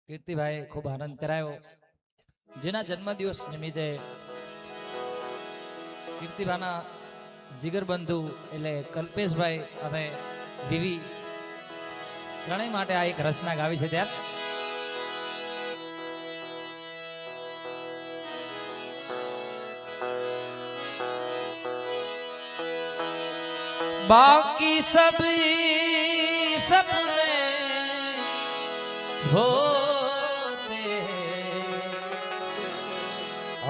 કીર્તિભાઈ ખૂબ આનંદ કરાયો. જેના જન્મદિવસ નિમિત્તે કીર્તિભાઈના જીગરબંધુ એટલે કલ્પેશભાઈ અને વિવી ત્રણેય માટે આ એક રચના ગાવી છે. ત્યાં बाकी सब सपने होते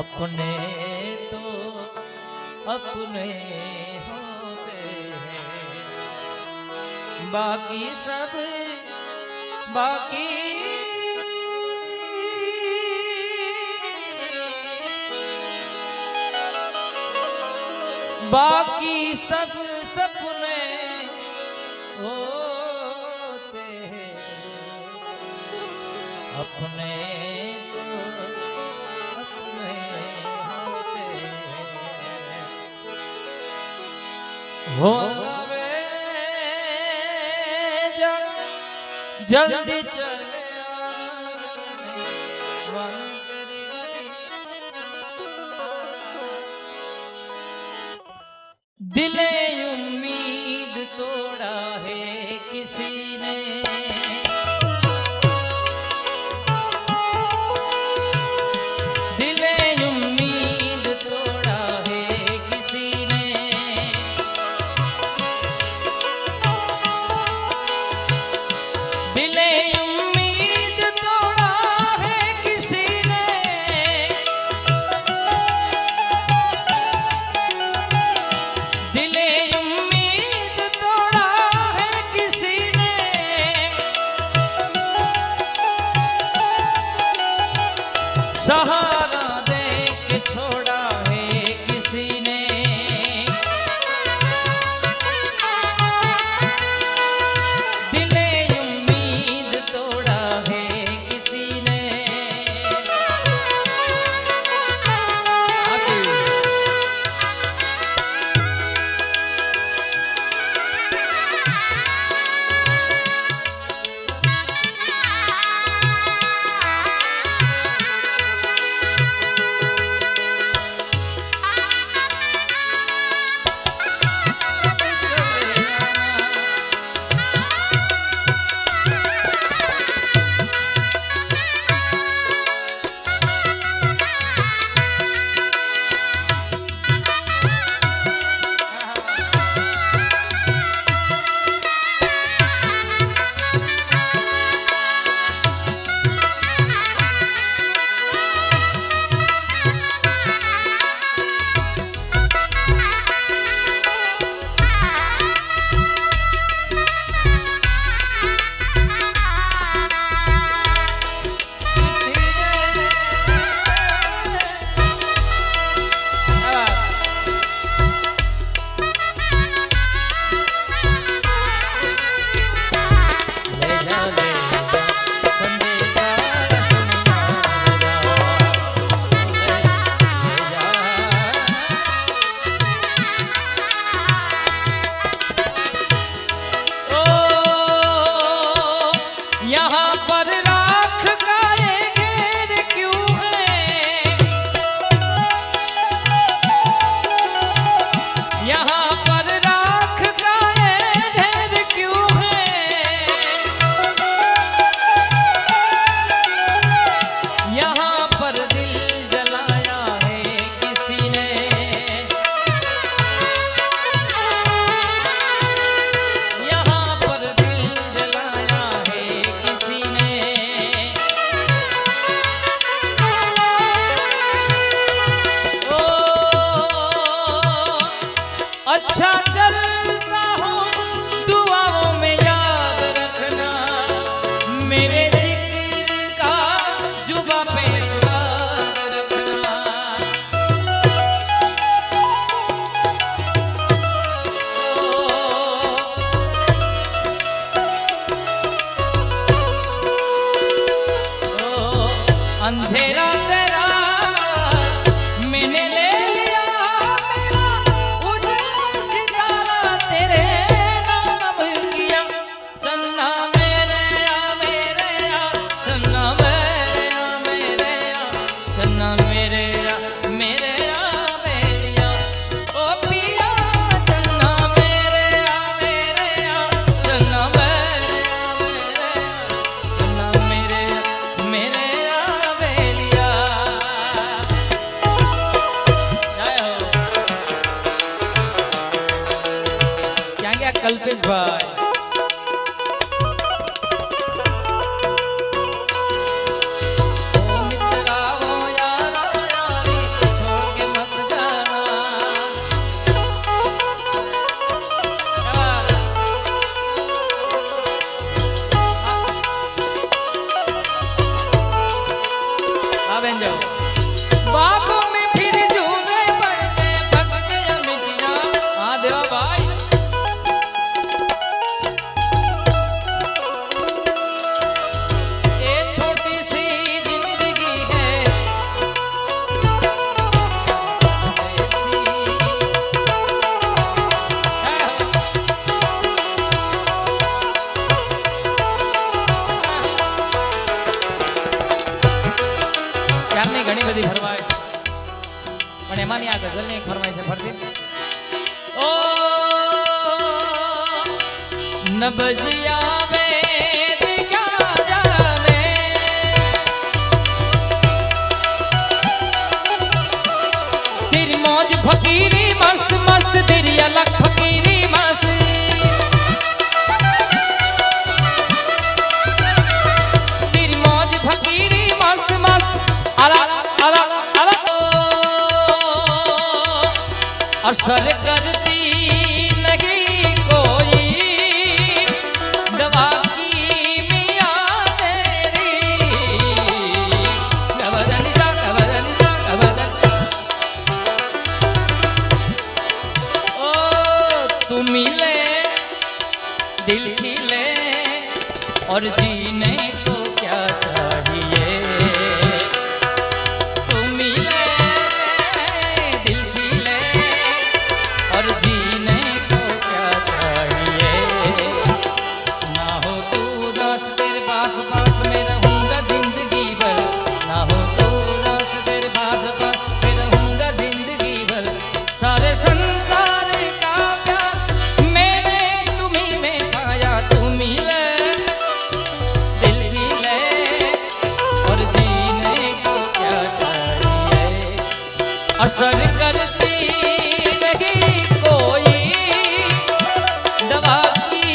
अपने तो अपने होते बाकी सब बाकी बाकी सब सपने होते अपने तो अपने होते हो जल्दी चले दिले उम्मीद तोड़ा है किसी ने दिले उम्मीद तोड़ा है किसी ने दिले उम्मीद तोड़ा है किसी ने दिले उम्मीद तोड़ा है किसी ने सहारा दे के छोड़ा है किसी ने दिले उम्मीद तोड़ा है किसी ने यहाँ पर राख का ये घेर क्यों है यहाँ पर राख का ये घेर क्यों है यहाँ पर दिल जलाया है किसी ने यहाँ पर दिल जलाया है किसी ने ओ अच्छा चलता हूँ दुआओं में याद रखना मेरे जिक्र का जुबा पे स्वाद रखना अंधेरा तेरा मैंने ले लिया मेरा उजला सितारा तेरे नाम किया चन्ना मेरे या चन्ना मेरे કલ્પેશભાઈ ઘણી બધી ફરમાય પણ એમાંની આ ગઝલ ની એક ફરમાય છે ફરતી ઓ નબજિયા વેદ ક્યા જાને તેરી મોજ ફકીરી મસ્ત મસ્ત તેરી અલગ ફકીરી મસ્ત તેરી મોજ ફકીરી મસ્ત મસ્ત असर करती नहीं कोई दवा की मियां तेरी ओ तू मिले दिल खिले और जीने को क्या चाहिए संसार का प्यार मैंने तुम्हीं में पाया तुम मिले दिल भी ले और जीने को क्या चाहिए असर करती नहीं कोई दवा की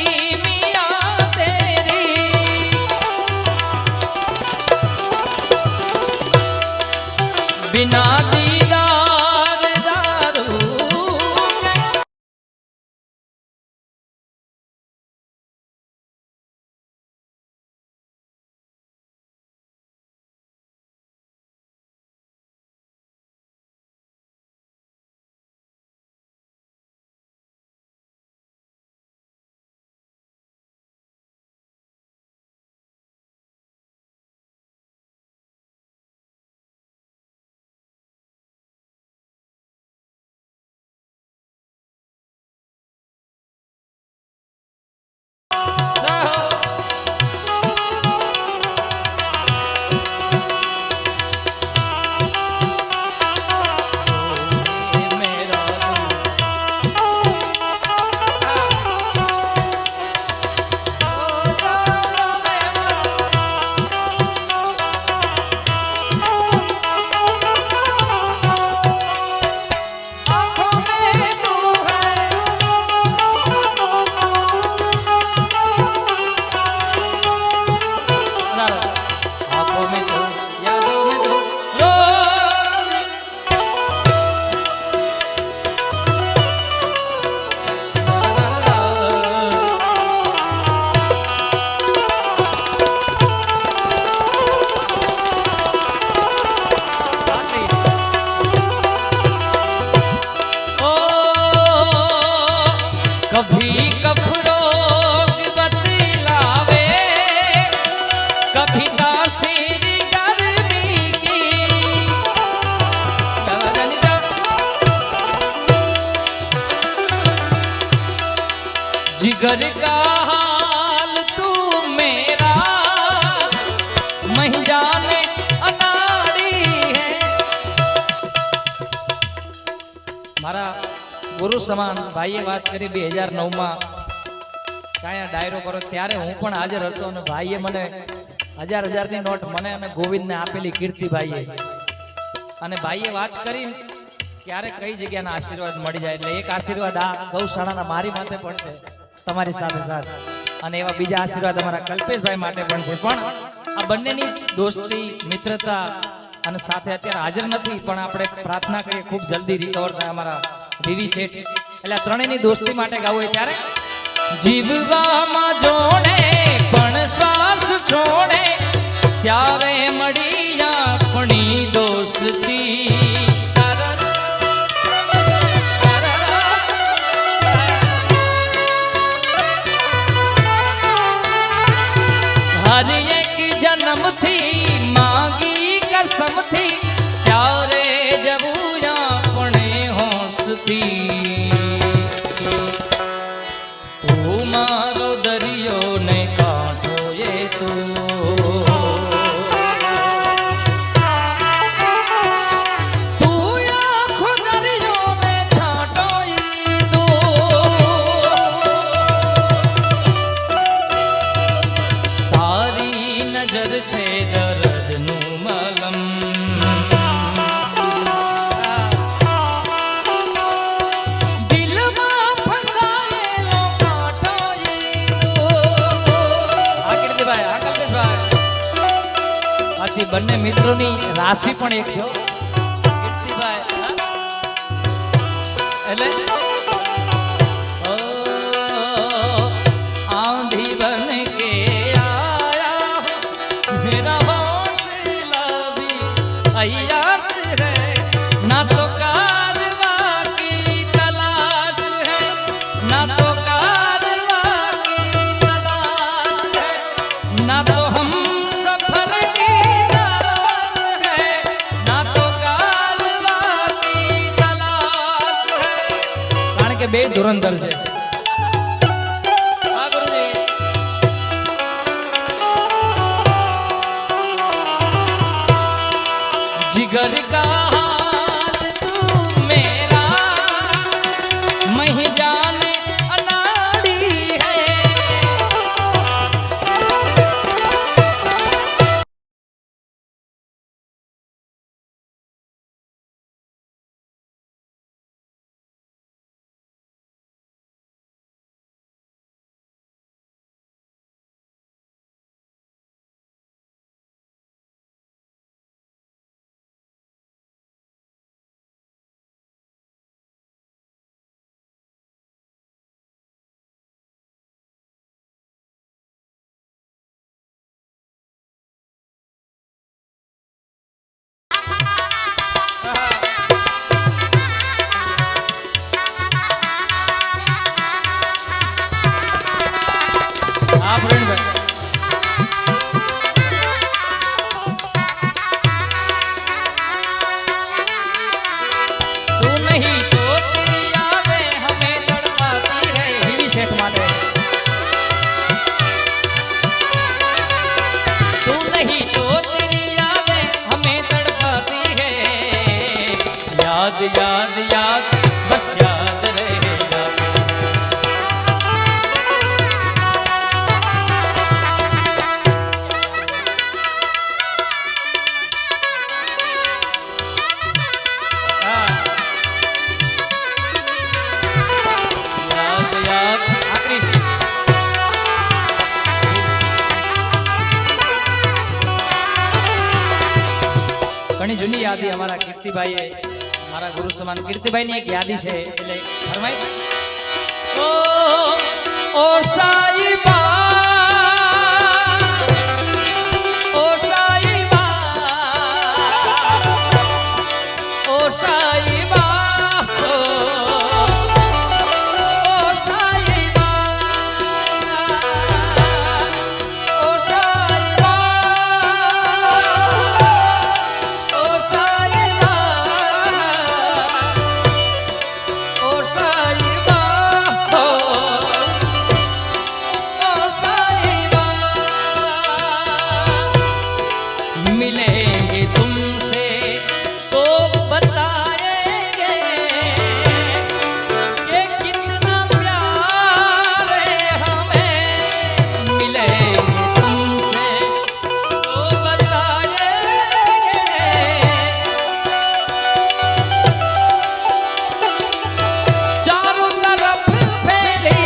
मियां तेरी बिना जिगर का हाल तू मेरा नहीं जाने अनाड़ी है मारा गुरु સમાન ભાઈએ વાત કરી 2009 માં કાયા ડાયરો કરો ત્યારે હું પણ હાજર હતો અને ભાઈએ મને 1000 ની નોટ મને અને ગોવિંદને આપેલી કીર્તિભાઈએ અને ભાઈએ વાત કરી ક્યારે કઈ જગ્યાના આશીર્વાદ મળી જાય એટલે એક આશીર્વાદ આ ગૌશાળાના મારી માથે પડશે તમારી સાથે સાથ અને એવા બીજા આશીર્વાદ અમારા કલ્પેશભાઈ માટે પણ છે. પણ આ બંનેની દોસ્તી મિત્રતા અને સાથે અત્યારે હાજર નથી પણ આપણે પ્રાર્થના કરીએ ખૂબ જલ્દી રિકવર થાય અમારા વીવી શેઠ. એટલે આ ત્રણેયની દોસ્તી માટે ગાવું હોય ત્યારે જીવવામાં જોડે પણ શ્વાસ છોડે ત્યારે મળી આપણી દોસ્તી. हर एक जन्म थी मांगी कसम थी त्यारे जब अपने होंसती तू मारो दरियो ने कांठो ये तू છે દર્દનું મલમ દિલમાં ફસાયેલો કાંઠો કીર્તિભાઈ આ કલ્પેશભાઈ પાછી બંને મિત્રોની રાશિ પણ એક છે કીર્તિભાઈ એટલે આંધી બન કે अय्यास है ना तो कारवा की तलाश है ना तो कारवा की तलाश है ना तो हम सफर की तलाश है ना तो कारवा की तलाश है. કારણ કે બે ધુરંધર છે. जिगर का हाल तू मेरा मही जाने अनाड़ी है याद याद याद बस याद रहेगा. याद याद आखिरी ઘણી જૂની યાદી અમારા કીર્તિભાઈએ મારા ગુરુ સમાન કીર્તિભાઈની એક યાદી છે એટલે ફરમાઈશ. ઓ સાઈબા ઓ સાઈબા ઓ સાઈબા मिलेंगे तुमसे तो बताएंगे कि कितना प्यार है हमें. मिलेंगे तुमसे तो बताएंगे चारों तरफ फैली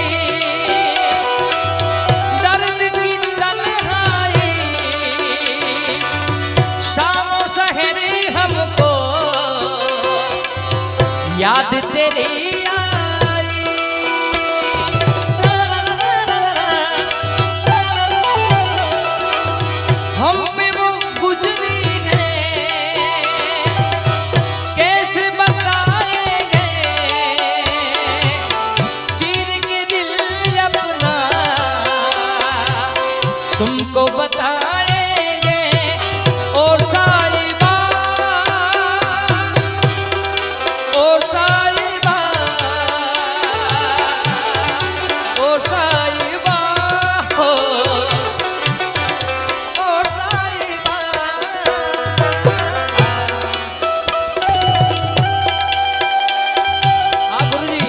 याद तेरी आई, हम पे वो गुजरी है कैसे बताएंगे, चीर के दिल अपना तुमको बताएंगे। और सारी बात, और सारी बात, और सारी बात हो, और सारी बात। हाँ गुरुजी।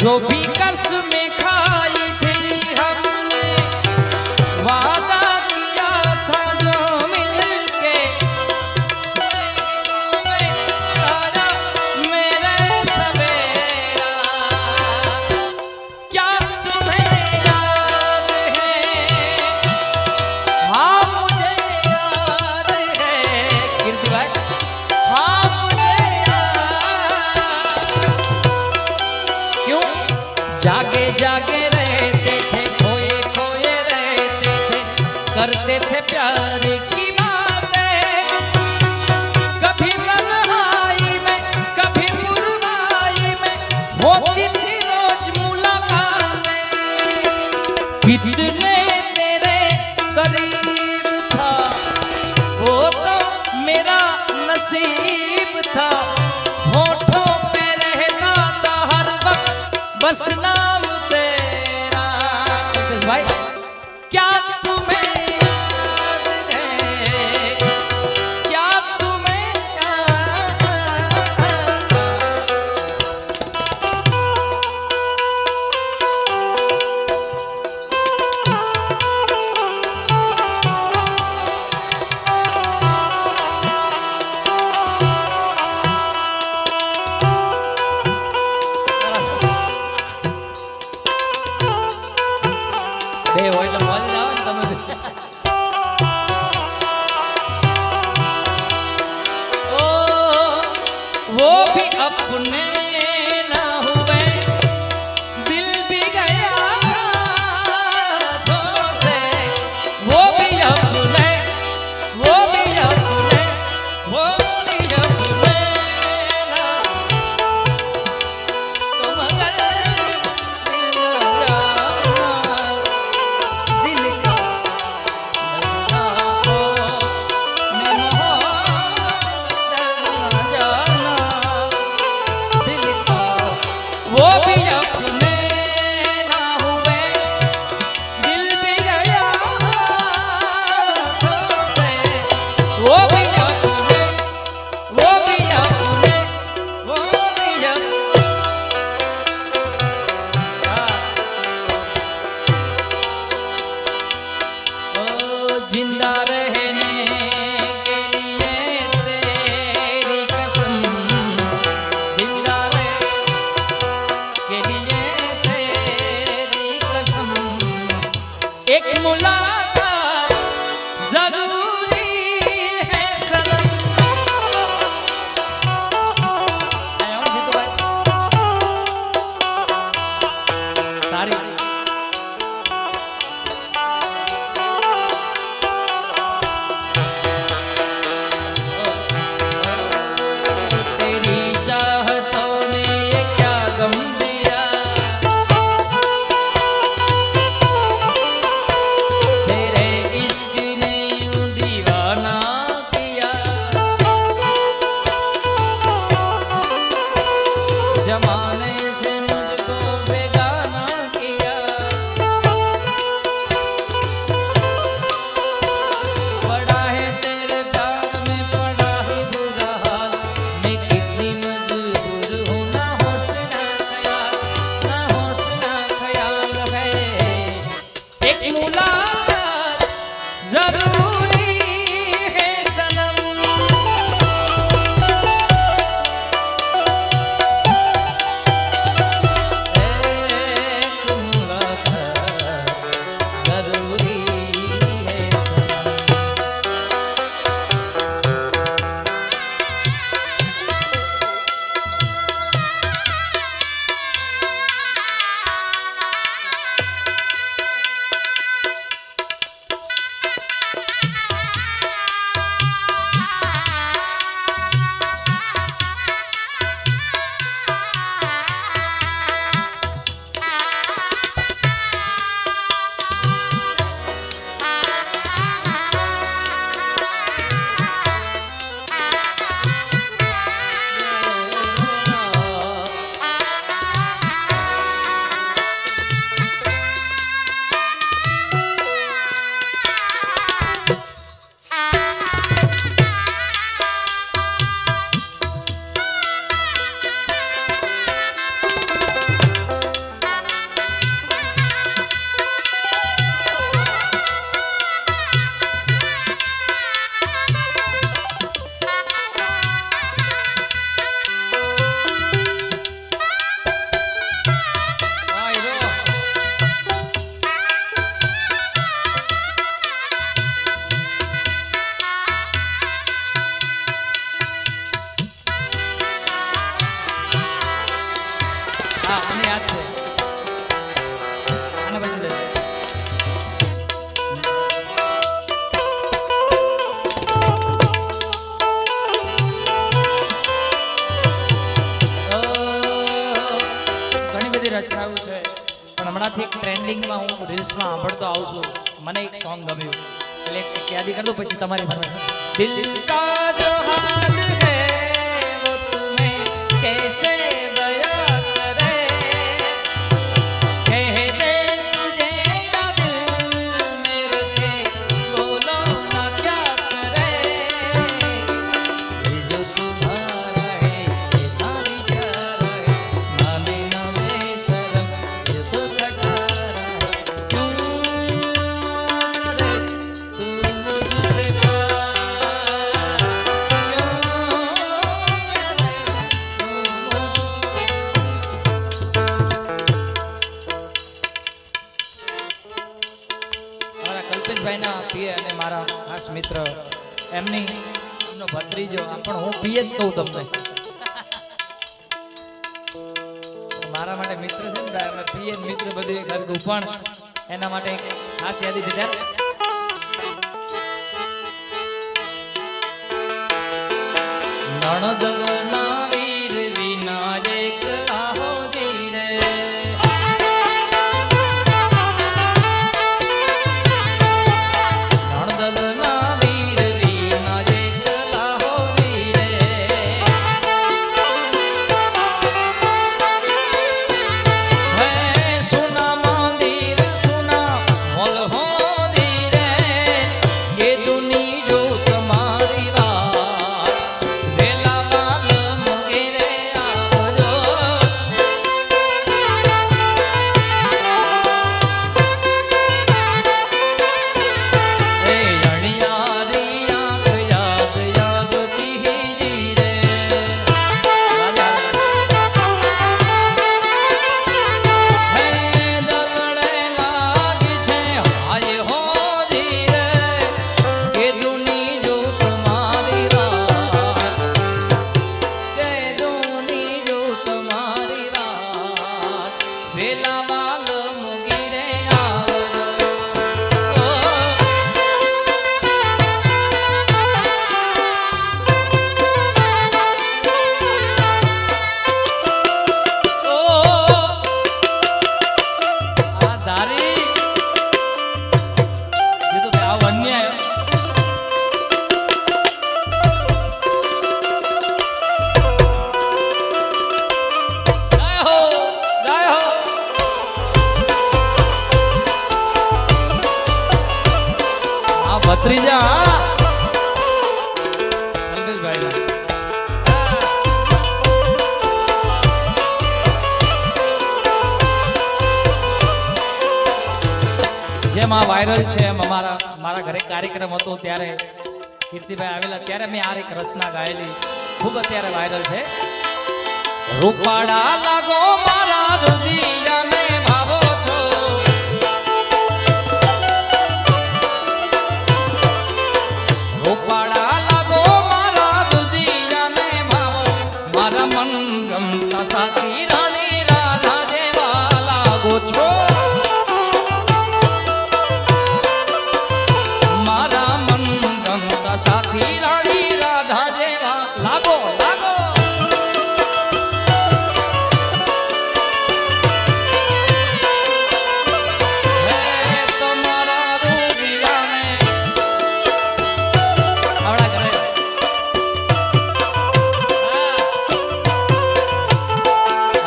जो भी कसमें खाई थी हमने, वादा किया था जो मिलके, तारा मेरे सवेरा, क्या तुम्हें याद है? हाँ मुझे याद है कीर्ति भाई, हाँ मुझे याद। क्यों जागे जागे रहते थे, खोए खोए रहते थे, करते थे प्यार की बातें, कभी तन्हाई में कभी बुराई में होती थी रोज मुलाकातें। कितने तेरे करीब था वो तो मेरा नसीब था, होठों पे रहता था हर वक्त बस नाम तेरा। भाई क्या तुम्हें याद है, क्या तुम्हें याद है? બે હોય એટલે મોજ જ આવે ને તમે બી. ओ वो भी अपने ना हुए, दिल भी गया हाथों से, वो भी अपने, वो भी अपने, वो भी अपने ना, तो मगर दिल जाना, दिल का जाना को मैं मोहब्बत जाना, दिल का वो भी अपने ना हुए, दिल भी गया हाथों से, वो भी अपने, वो भी अपने, वो भी अपने। ओ जिंदा रहने के लिए तेरी कसम, जिंदा रहने के लिए तेरी कसम, एक मुलाकात जरूरी है सनम। आया हूँ जीतू भाई, तारी तेरी चाहतों ने ये क्या गम दिया, तेरे इश्क ने यूं ટ્રેન્ડિંગમાં હું રીલ્સમાં સાંભળતો આવું છું. મને એક સોંગ ગમ્યું એટલે એક યાદી કરી દઉં પછી તમારી પાસે. દિલ કા જો હાલ હૈ વો તુમે कैसे बयां करे कह दे तुझे या दिल मेरे के बोलो ना क्या करे ये जो तुम्हारा है ये सारी प्यार है माने ना मैं शर्म ये तो कटारा है क्यों करे तू मुझसे કલ્પેશભાઈના પીએ અને મારા ખાસ મિત્ર એમનો ભત્રીજો પણ હું પીએ જ કહું તમને મારા માટે મિત્ર છે ને અમે પીએ મિત્ર બધું ઘરગું પણ એના માટે ખાસ યાદી છે ત્યારે નણદના વીર વિના એક આહો જીરે ભત્રીજા કલ્પેશભાઈ જેમ આ વાયરલ છે એમ મારા ઘરે કાર્યક્રમ હતો ત્યારે કીર્તિભાઈ આવેલા ત્યારે મેં આ એક રચના ગાયેલી ખૂબ અત્યારે વાયરલ છે. રૂપાડા લાગો મારા રુદિયાને ભાવો છો રૂપાડા લાગો મારા રુદિયાને ભાવો મારા મન ગમતા સાથી રાણી રાધા જેવા લાગો છો સાથી રાણી રાધા જેવા લાગો લાગો તમારા રૂપિયાને આવડા કરે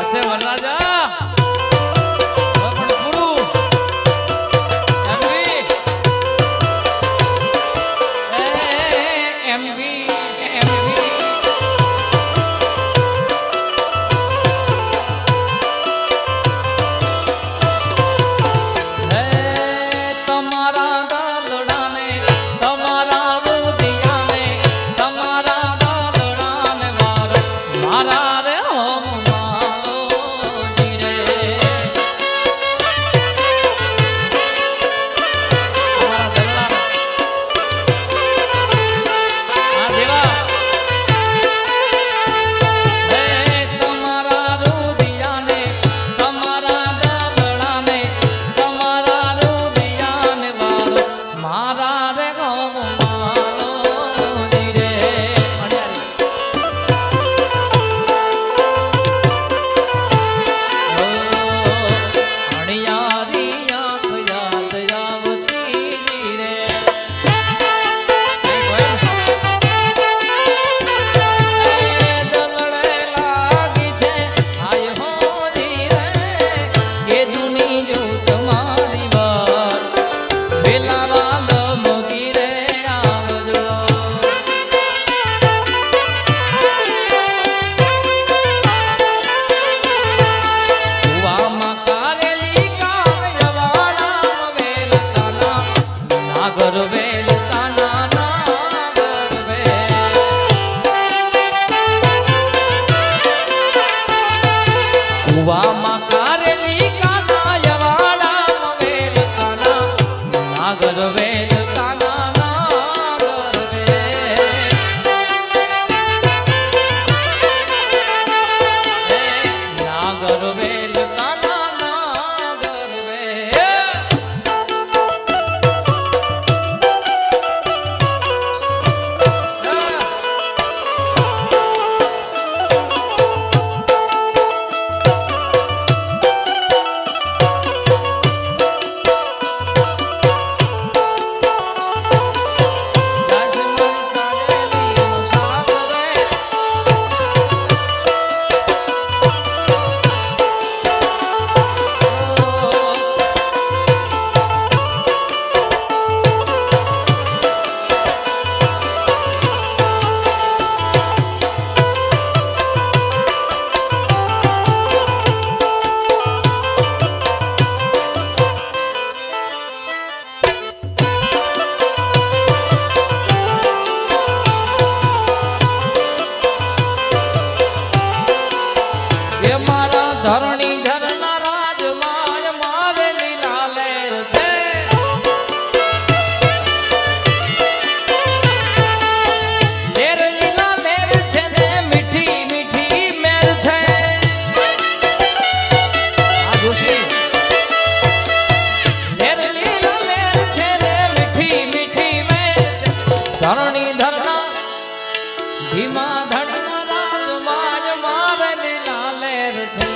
હશે વરરાજા ભીમા ધણના રાજમાં જ મારે લીલા લહેર છે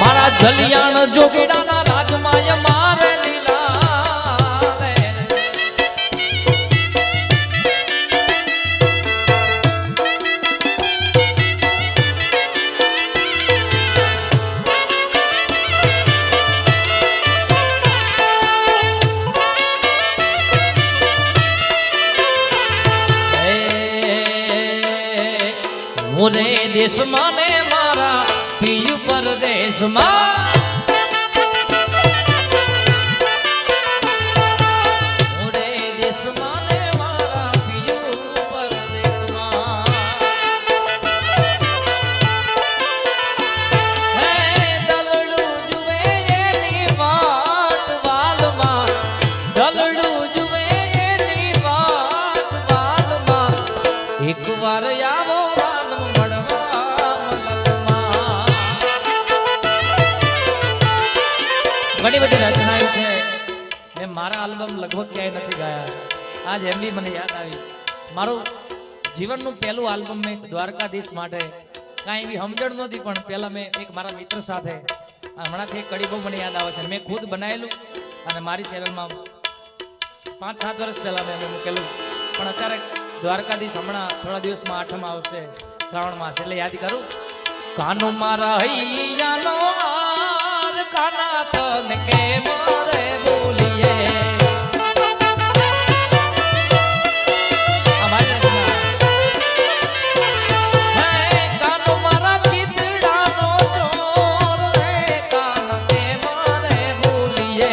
મારા જલિયાણ જોગીડાના રાજમાં જ મારે લીલા લહેર મોરે દેશમાં ને મારા પિયુ પરદેશમાં મોરે દેશમાં ને મારા પિયુ પરદેશમાં હે દલડું જુએ એની વાટ વાલમાં દલડું જુએ એની વાટ વાલમાં એકવાર આવો ઘણી બધી રચનાઓ છે મેં મારા આલ્બમ લગભગ ક્યાંય નથી ગાયા આજ એમની મને યાદ આવી મારું જીવનનું પહેલું આલ્બમ મેં દ્વારકાધીશ માટે કાંઈ એવી સમજણ નહોતી પણ પહેલાં મેં એક મારા મિત્ર સાથે હમણાંથી એક કડી બહુ મને યાદ આવે છે મેં ખુદ બનાવેલું અને મારી ચેનલમાં 5-7 વર્ષ પહેલાં મેં એમને મૂકેલું પણ અત્યારે દ્વારકાધીશ હમણાં થોડા દિવસમાં 8માં આવશે શ્રાવણ માસ એટલે યાદ કરું કાનો મારા હૈયાનો કાના તન કે મોરે બોલીએ હે કાનો મારા ચિતડાનો ચોર રે કાન કે મોરે બોલીએ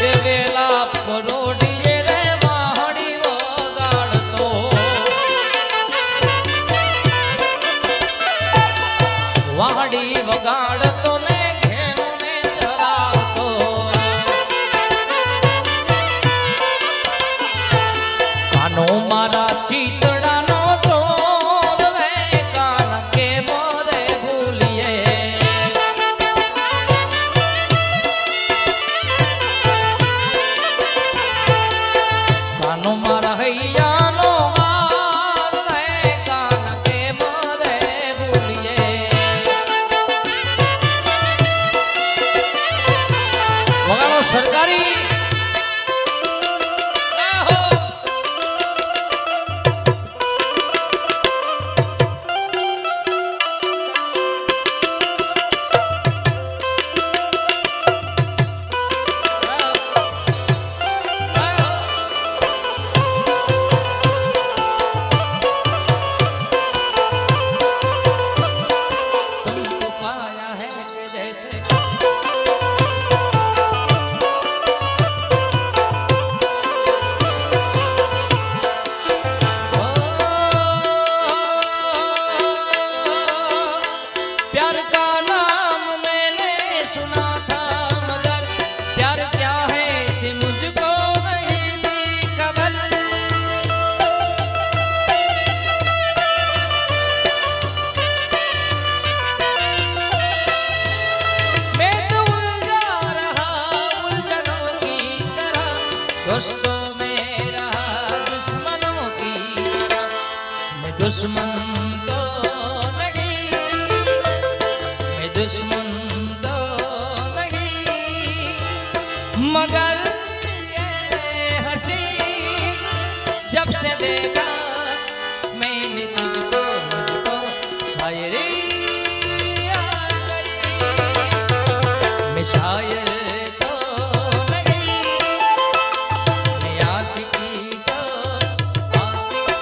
એ વેલા પરોડીએ રે વાહડી વગાડતો વાહડી વગાડતો ને ઘેનો ને ચરાવતો કાનો મારા ચિતડાનો ચોર રે કાન કે મોરે ભૂલીએ કાનો મારા હૈયાનો હાર રે કાન કે મોરે ભૂલીએ વગાડો સરકારી तुमको पाया है कि जैसे प्यार का नाम मैंने सुना था मगर प्यार क्या है थी मुझको नहीं थी खबर मैं तो उलझा रहा उलझनों की तरह दोस्तों में रहा दुश्मनों की तरह मैं दुश्मन तो दुश्मन तो नहीं मगर ये हंसी जब से देखा मैंने तुझको मुझको शायरी आ गई मैं शायर तो नहीं मैं आशिकी तो आशिक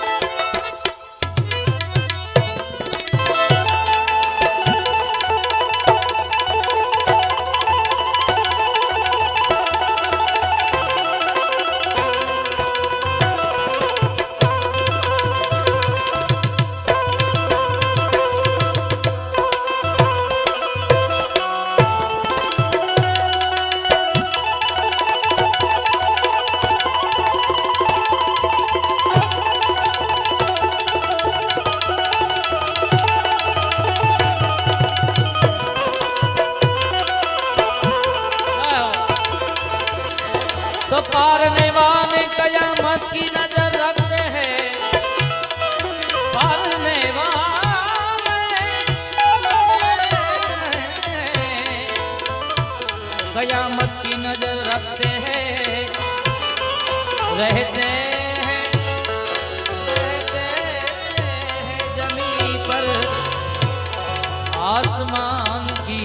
आसमान की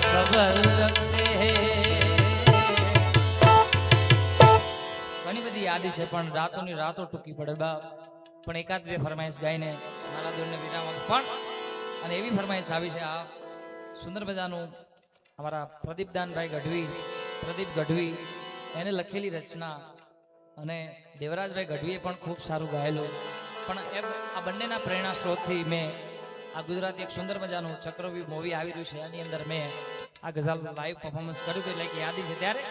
खबर रखते हैं। ઘણી બધી યાદી છે પણ રાતોની રાતો ટૂંકી પડે બાપ, પણ એકાદ બે ફરમાઈશ ગાઈને મારા દોરને વિરામ આપું. પણ અને એવી ફરમાઈશ આવી છે, આ સુંદર મજાનું અમારા પ્રદીપદાનભાઈ ગઢવી, પ્રદીપ ગઢવી એને લખેલી રચના, અને દેવરાજભાઈ ગઢવીએ પણ ખૂબ સારું ગાયેલું. પણ આ બંનેના પ્રેરણા સ્ત્રોતથી મેં આ ગુજરાતી એક સુંદર મજાનું ચક્રવ્યૂહ મૂવી આવી રહ્યું છે, એની અંદર મેં આ ગઝલ લાઈવ પરફોર્મન્સ કર્યું હતું. એટલે કે યાદી છે ત્યારે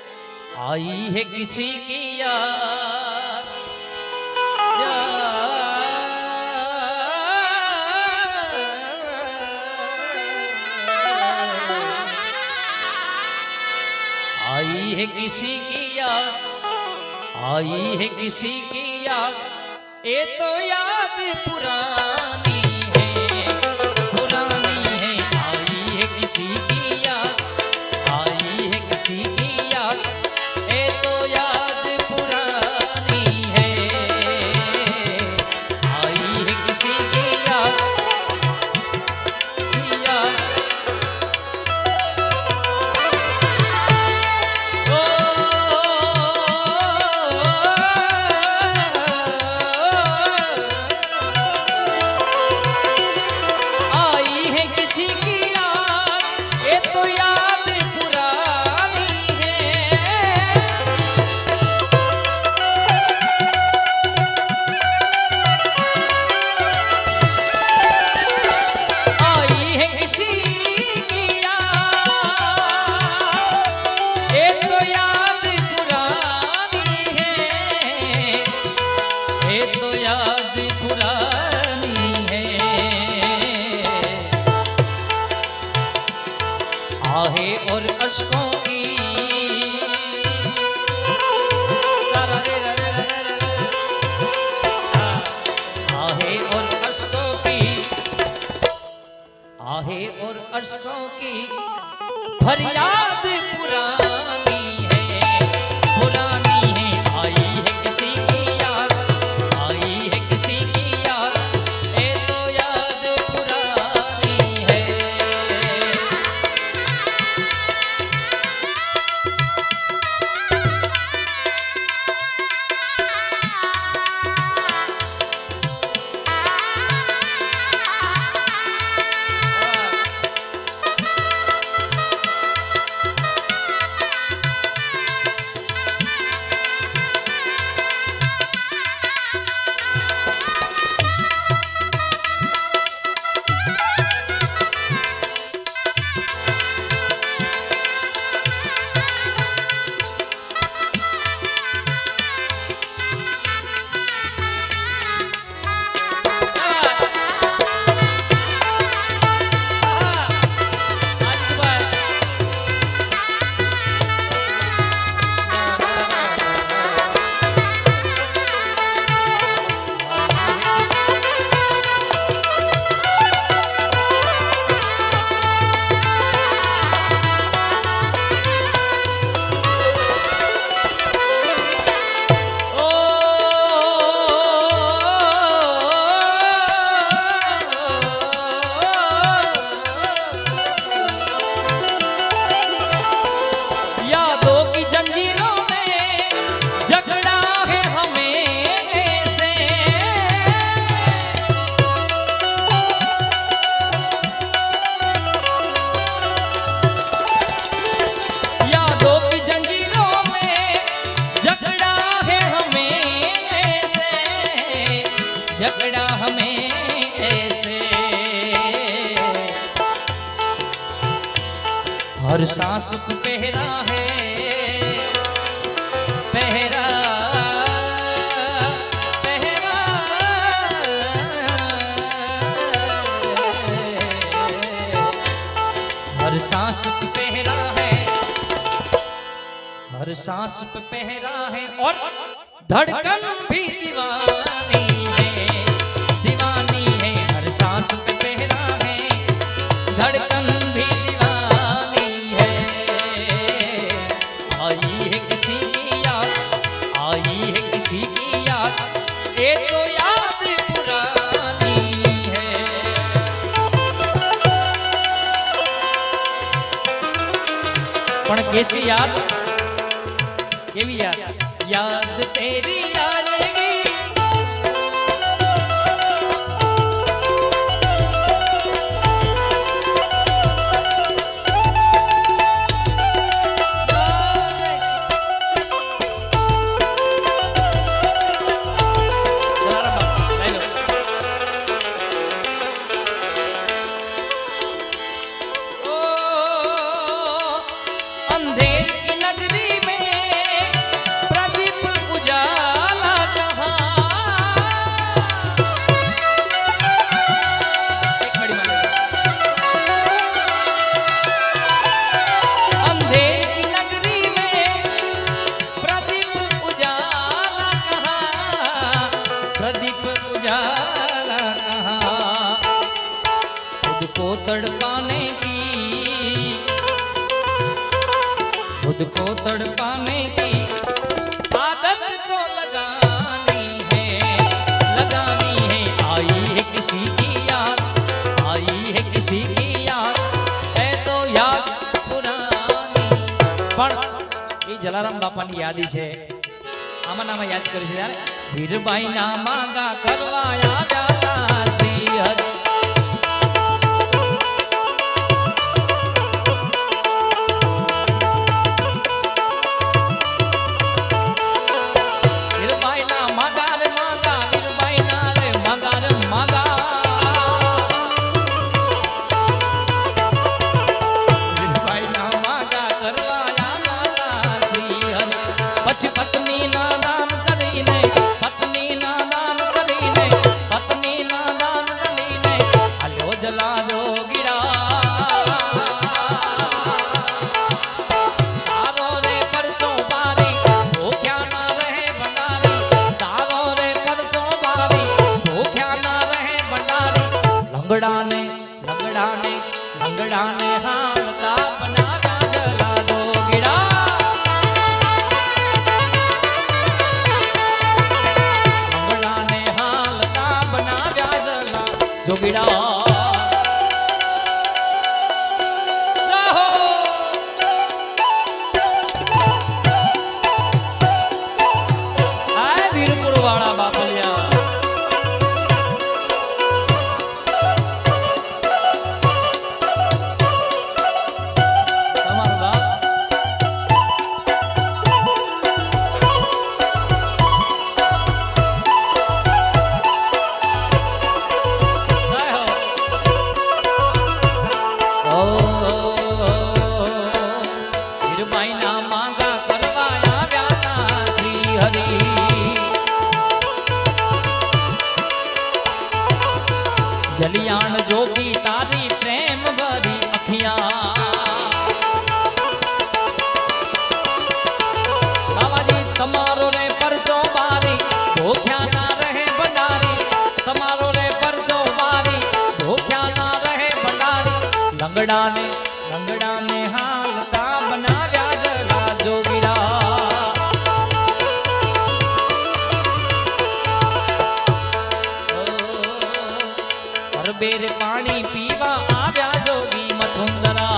आई है किसी की याद आई है किसी की याद, आई है किसी की याद, ये तो याद पुरानी है, पुरानी है। आई है किसी की याद, आई है किसी की याद, ये तो याद पुरानी है। आई है किसी की याद, याद आहे और अश्कों की आहे और अश्कों की, आहे और अश्कों की फरियाद पुरानी है, पुरानी है। आई है किसी की याद, आई है किसी की याद, ये तो याद पुरानी है। झगड़ा हमें ऐसे, हर सांस को पहरा है, पहरा पहरा, हर सांस पे पहरा है, हर सांस पे पहरा है, और धड़कन भी दीवानी है, दीवानी है। हर सांस पे पहरा है, धड़कन भी दीवानी है। आई है किसी की याद, आई है किसी की याद, ये तो याद पुरानी है। પણ કેસી યાદ કેવી યાદ યાદ તેરી આવેગી तड़पाने की खुद को तड़पाने की आदत तो लगानी है आई है किसी की याद आई है किसी की याद है तो याद पुरानी પણ એ જલારામ બાપાની યાદી છે આમાં નામાં યાદ કરી છે યાર વીરબાઈ ના માંગા કરવા આવ્યા શ્રી હરિ लंगड़ाने हालता बनाव्या जला दो गिड़ा लंगड़ाने हालता बनाव्या जला जोगिड़ा વીરપુર વાળા બાપલિયા जलियान जोगी तारी प्रेम भरी अखियां बाबाजी तमारो रे परजो बारी भूख्या ना रहे भंडारी तमारो रे परजो बारी भूख्या ना रहे भंडारी लंगड़ा ने हालता बनाव्या जला जोगीरा बेरे पानी पीवा आव्या जोगी मछुंदरा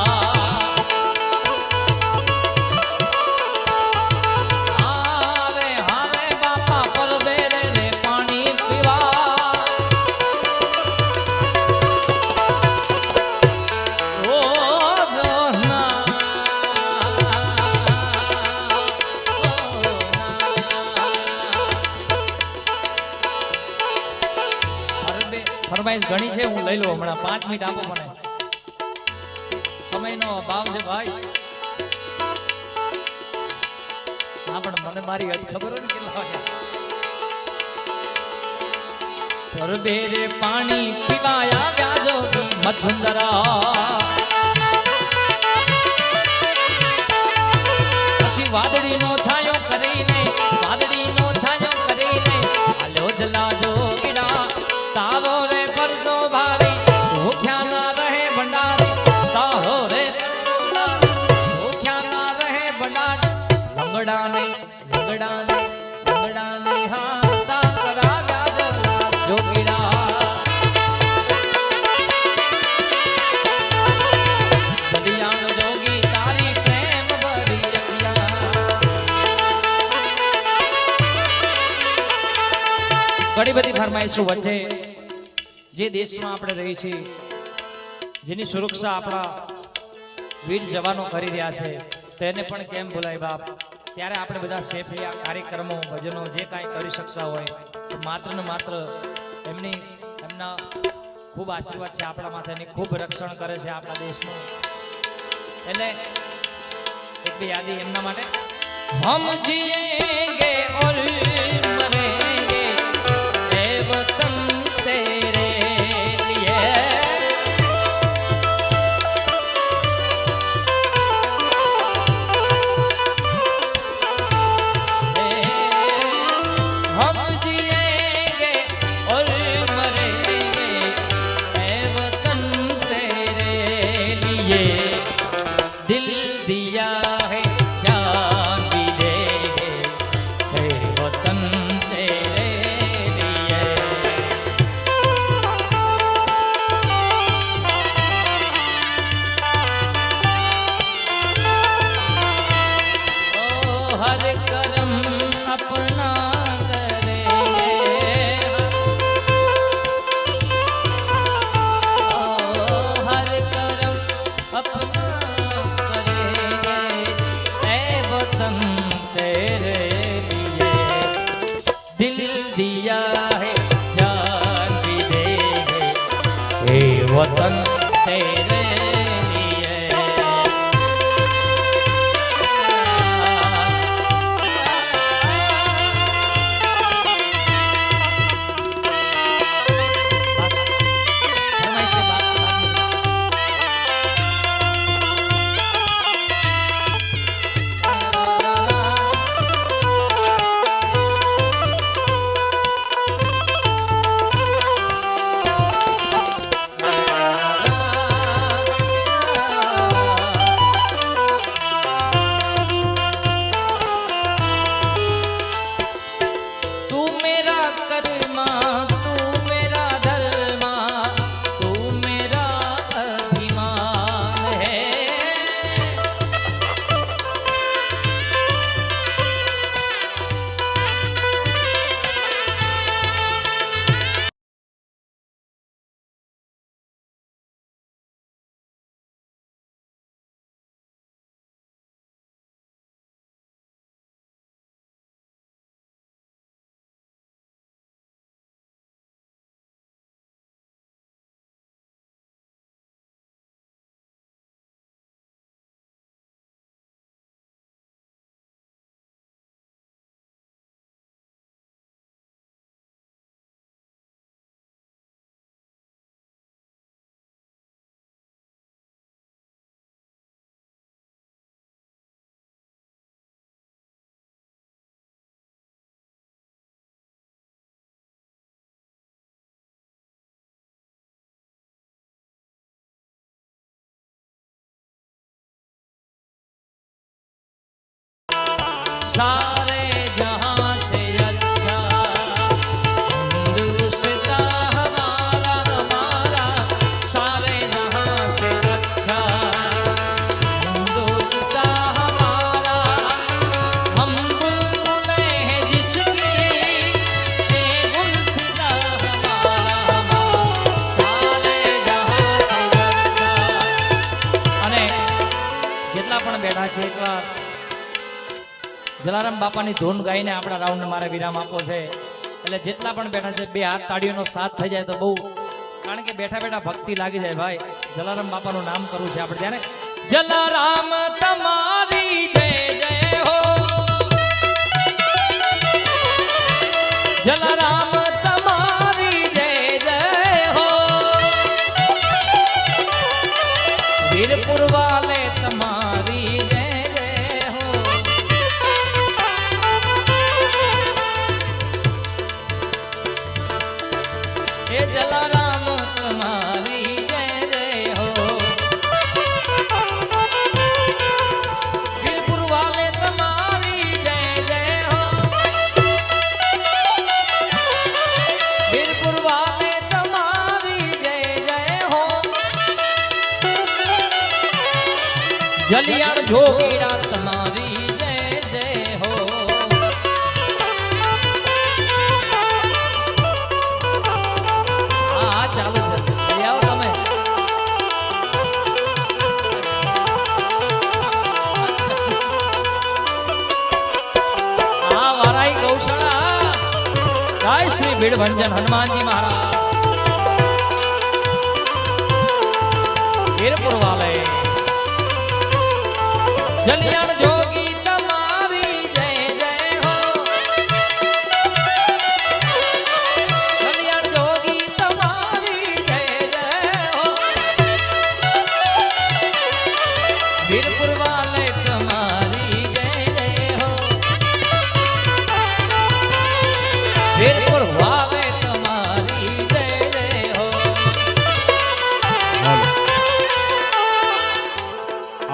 हारे हारे बापा पर बेरे रे पानी पीवा ओ जोना फरमाइश घणी છે હું લઈ લઉં હમણાં 5 મિનિટ આપો મને સમયનો અભાવ છે ભાઈ હા પણ મને મારી હદ ખબર હોય ને કેટલા વાગ્યા પર બેરે પાણી પીવાયા વ્યાજોગી મછુંદરા પછી વાદળીનો છાયો કરીને આલ્યો જલા જોગીડા તારો રે પરદો ભારી ભૂખ્યા ના રહે ભંડારી તારો રે ભૂખ્યા ના રહે ભંડારી લંગડાને હાલતા કરાવ્યા જલા જોગીડા દલિયાણ જોગી તારી પ્રેમ ઘણી બધી ફરમાઈશો વચ્ચે જે દેશમાં આપણે રહી છીએ, જેની સુરક્ષા આપણા વીર જવાનો કરી રહ્યા છે, તેને પણ કેમ ભૂલાય બાપ. ત્યારે આપણે બધા સેફલી આ કાર્યક્રમો ભજનો જે કાંઈ કરી શકતા હોય તો માત્ર ને માત્ર એમના ખૂબ આશીર્વાદ છે આપણા માથે, ખૂબ રક્ષણ કરે છે આપણા દેશનું. એટલે એક બે યાદી એમના માટે. હમ જીએંગે ઓર મરેંગે એ વતન તેરે લીએ, हम जिएंगे और मरेंगे ए वतन तेरे लिए, दिल दिया है जान भी देंगे ए वतन तेरे लिए. ओ हर करम अपना करेंगे, ओ हर करम अपना करेंगे ए वतन तेरे लिए, दिल दिया है जान भी देंगे ए वतन तेरे लिए. समय से बात तू मेरा कर्मा, तू मेरा धर्मा, तू मेरा अभिमान है. सारे जहां से अच्छा हिंदुस्तां हमारा, हमारा सारे जहां से अच्छा हिंदुस्तां हमारा. हम बुलबुलें हैं जिसकी ये गुलसितां हमारा, सारे जहां से अच्छा. અને જેટલા પણ બેઠા છે એકવાર જલારામ બાપાની ધૂન ગાઈને આપણા રાઉન્ડ મારે વિરામ આપવો છે. એટલે જેટલા પણ બેઠા છે બે હાથ તાળીઓનો સાથ થઈ જાય તો બહુ, કારણ કે બેઠા બેઠા ભક્તિ લાગી જાય ભાઈ. જલારામ બાપાનું નામ કરવું છે આપણે ત્યારે. જલારામ તમારી જય જય હો, જલારામ તમારી જય જય હો, વીરપુર વાલે તમારી જય જય હો. हे जलाराम तुम्हारी जय जय हो, वीरपुर वाले तुम्हारी जय जय हो, वीरपुर वाले तुम्हारी जय जय हो. जलियाण जोगीड़ा तुम्हारी जय जय हो, श्री भीड़भंजन हनुमान जी महाराज वीरपुर वाले जलियान जोगी तमारी जय जय हो जलियान जोगी तमारी जय जय हो वीरपुर वाले तुम्हारी जय जय हो वीरपुर वाले तुम्हारी जय जय हो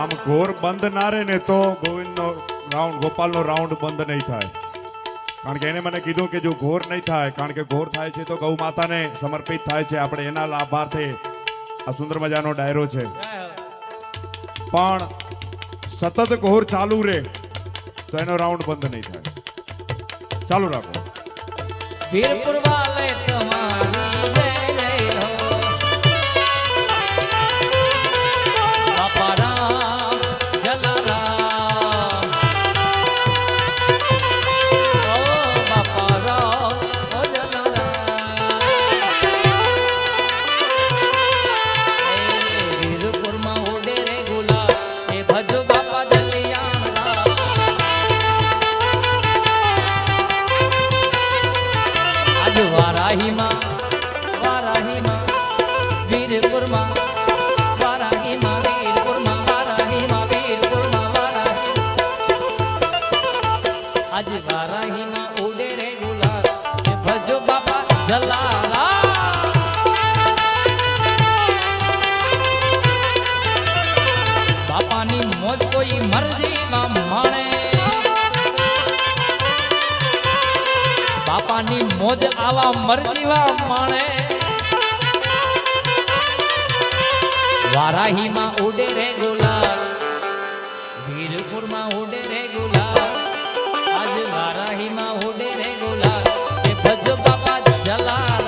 આમ ઘોર બંધ ના રહે ને તો ગોવિંદનો રાઉન્ડ ગોપાલનો રાઉન્ડ બંધ નહીં થાય કારણ કે એને મને કીધું કે જો ઘોર નહીં થાય કારણ કે ઘોર થાય છે તો ગૌ માતાને સમર્પિત થાય છે આપણે એના લાભાર્થે આ સુંદર મજાનો ડાયરો છે પણ સતત ઘોર ચાલુ રહે તો એનો રાઉન્ડ બંધ નહીં થાય ચાલુ રાખો વીરપુર વાલે તમારી જય જય હો બાપા રામ જલારામ ઓ બાપા રામ ઓ જલારામ વીરપુરમાં ઉડે રે ગુલાબ એ ભજો બાપા જલિયાન આજ વારાહીમાં વીરપુરમાં વારાહીમાં વીરપુરમાં વારાહીમાં વીરપુરમાં વારાહી આજ વારાહીમાં ઉડે રે ગુલાલ એ ભજો બાપા જલારામ બાપાની મોજ કોઈ મરજીમાં માણે બાપાની મોજ આવા મરજીવા માણે વારાહીમાં ઉડે રે ગુલાલ વીરપુરમાં ઉડે રે ગુલાલ આજ વારાહીમાં ઉડે રે ગુલાલ એ ભજ બાપા જલારામ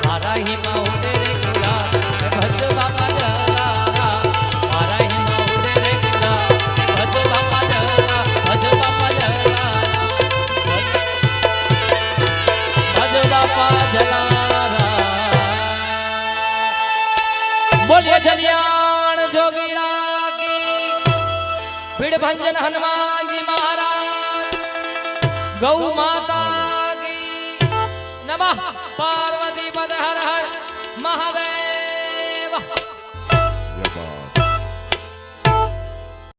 વારાહીમાં ઉડે રે ગુલાલ એ ભજ બાપા જલારામ વારાહીમાં ઉડે રે ગુલાલ એ ભજ બાપા જલારામ ભજ બાપા જલારામ ભજ બાપા જલારામ બોलिए जलियान जोगीड़ा की भीड़भंजन हनुमान जी महाराज गौ माता की नमः पार्वती पद हर हर महादेव।